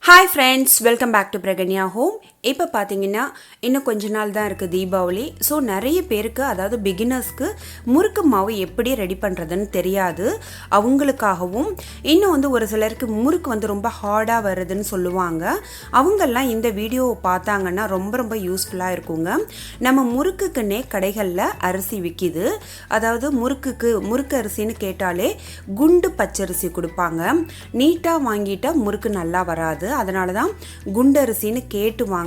Hi friends, welcome back to Praganya Home. இப்போ பாத்தீங்கன்னா இன்னும் கொஞ்ச நாள் தான் இருக்கு தீபாவளி. சோ நிறைய பேருக்கு அதாவது பிகினர்ஸ்க்கு முறுக்கு மாவு எப்படி ரெடி பண்றதுன்னு தெரியாது. அவங்களுக்காகவும் இன்னும் ஒரு சிலருக்கு முறுக்கு ரொம்ப ஹார்டா வருதுன்னு சொல்லுவாங்க. அவங்க எல்லாம் இந்த வீடியோவை பார்த்தாங்கன்னா ரொம்ப யூஸ்ஃபுல்லா இருக்குங்க. நம்ம முறுக்குக்குனே கடைகள்ல அரிசி விக்கிது. அதாவது முறுக்கு அரிசின்னு கேட்டாலே குண்டு பச்சரிசி கொடுப்பாங்க. நீட்டா வாங்கிட்டா முறுக்கு நல்லா வராது. அதனால தான் குண்டு அரிசின்னு கேட்டு வாங்குங்க.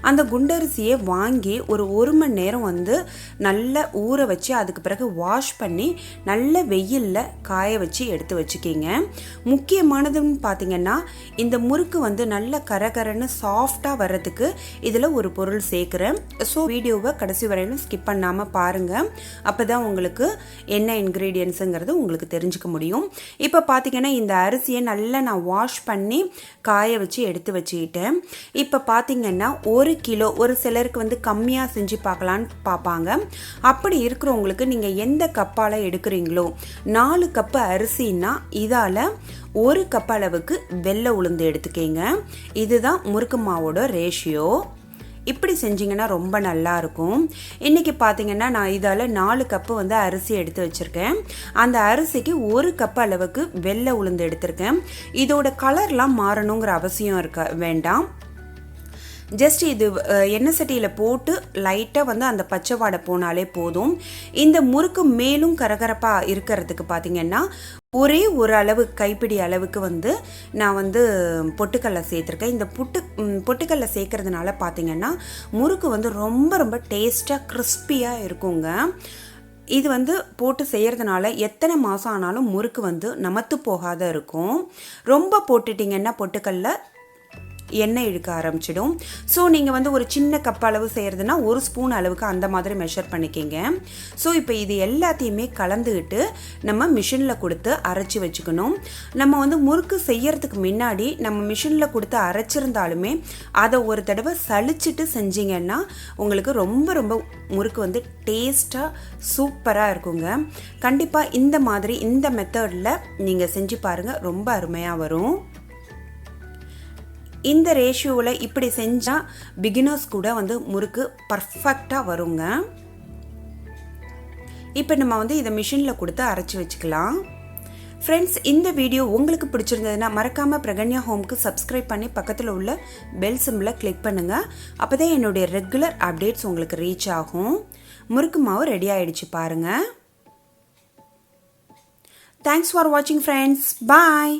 அந்த குண்டரிசியை வாங்கி ஒரு மணி நேரம் நல்ல ஊற வச்சு அதுக்கு பிறகு வாஷ் பண்ணி நல்ல வெயில்ல காய வச்சு எடுத்து வச்சுக்கிங்க. முக்கியமானதுன்னு பார்த்தீங்கன்னா இந்த முறுக்கு நல்ல கரகரன்னு சாஃப்டா வர்றதுக்கு இதுல ஒரு பொருள் சேர்க்கிறேன். ஸோ வீடியோவை கடைசி வரையிலும் ஸ்கிப் பண்ணாம பாருங்க. அப்பதான் உங்களுக்கு என்ன இன்கிரீடியன்ஸுங்கிறது உங்களுக்கு தெரிஞ்சுக்க முடியும். இப்போ பார்த்தீங்கன்னா இந்த அரிசியை நல்லா நான் வாஷ் பண்ணி காய வச்சு எடுத்து வச்சுக்கிட்டேன். இப்போ பார்த்தீங்கன்னா 1 கிலோ ஒரு சிலருக்கு கம்மியாக செஞ்சு பார்க்கலான்னு பார்ப்பாங்க. அப்படி இருக்கிறவங்களுக்கு நீங்கள் எந்த கப்பால் எடுக்கிறீங்களோ 4 கப்பு அரிசின்னா இதால் 1 கப் அளவுக்கு வெள்ளை உளுந்து எடுத்துக்கங்க. இதுதான் முறுக்கு மாவோட ரேஷியோ. இப்படி செஞ்சிங்கன்னா ரொம்ப நல்லா இருக்கும். இன்னைக்கு பார்த்தீங்கன்னா நான் இதால் 4 கப்பு அரிசி எடுத்து வச்சுருக்கேன். அந்த அரிசிக்கு 1 கப் அளவுக்கு வெள்ளை உளுந்து எடுத்திருக்கேன். இதோட கலர்லாம் மாறணுங்கிற அவசியம் வேண்டாம். ஜஸ்ட் இது எண்ணெய் சட்டியில் போட்டு லைட்டாக அந்த பச்சை வாடை போனாலே போதும். இந்த முறுக்கு மேலும் கரகரப்பாக இருக்கிறதுக்கு பார்த்தீங்கன்னா ஒரே ஒரு அளவு கைப்பிடி அளவுக்கு நான் பொட்டுக்கடலை சேர்த்துருக்கேன். இந்த பொட்டுக்கடலை சேர்க்கறதுனால பார்த்தீங்கன்னா முறுக்கு ரொம்ப டேஸ்ட்டாக கிறிஸ்பியாக இருக்குங்க. இது போட்டு செய்கிறதுனால எத்தனை மாதம் ஆனாலும் முறுக்கு நமத்து போகாத இருக்கும். ரொம்ப போட்டுட்டிங்கன்னா பொட்டுக்கடலை எண்ணெய் இழுக்க ஆரம்பிச்சிடும். ஸோ நீங்கள் ஒரு சின்ன கப் அளவு செய்கிறதுனா 1 ஸ்பூன் அளவுக்கு அந்த மாதிரி மெஷர் பண்ணிக்கிங்க. ஸோ இப்போ இது எல்லாத்தையுமே கலந்துக்கிட்டு நம்ம மிஷினில் கொடுத்து அரைச்சி வச்சுக்கணும். நம்ம முறுக்கு செய்யறதுக்கு முன்னாடி நம்ம மிஷினில் கொடுத்து அரைச்சிருந்தாலுமே அதை ஒரு தடவை சலிச்சிட்டு செஞ்சிங்கன்னா உங்களுக்கு ரொம்ப முறுக்கு டேஸ்ட்டாக சூப்பராக இருக்குங்க. கண்டிப்பாக இந்த மாதிரி இந்த மெத்தடில் நீங்கள் செஞ்சு பாருங்கள், ரொம்ப அருமையாக வரும். இந்த ரேஷியோவில் இப்படி செஞ்சால் பிகினர்ஸ் கூட முறுக்கு பர்ஃபெக்டாக வருங்க. இப்போ நம்ம இதை மிஷினில் கொடுத்து அரைச்சி வச்சுக்கலாம். ஃப்ரெண்ட்ஸ், இந்த வீடியோ உங்களுக்கு பிடிச்சிருந்ததுன்னா மறக்காமல் பிரகன்யா ஹோம்க்கு சப்ஸ்கிரைப் பண்ணி பக்கத்தில் உள்ள பெல் சிம்பிளை கிளிக் பண்ணுங்கள். அப்போ தான் என்னுடைய ரெகுலர் அப்டேட்ஸ் உங்களுக்கு ரீச் ஆகும். முறுக்கு மாவு ரெடி ஆகிடுச்சு பாருங்கள். தேங்க்ஸ் ஃபார் வாட்சிங் ஃப்ரெண்ட்ஸ். பாய்.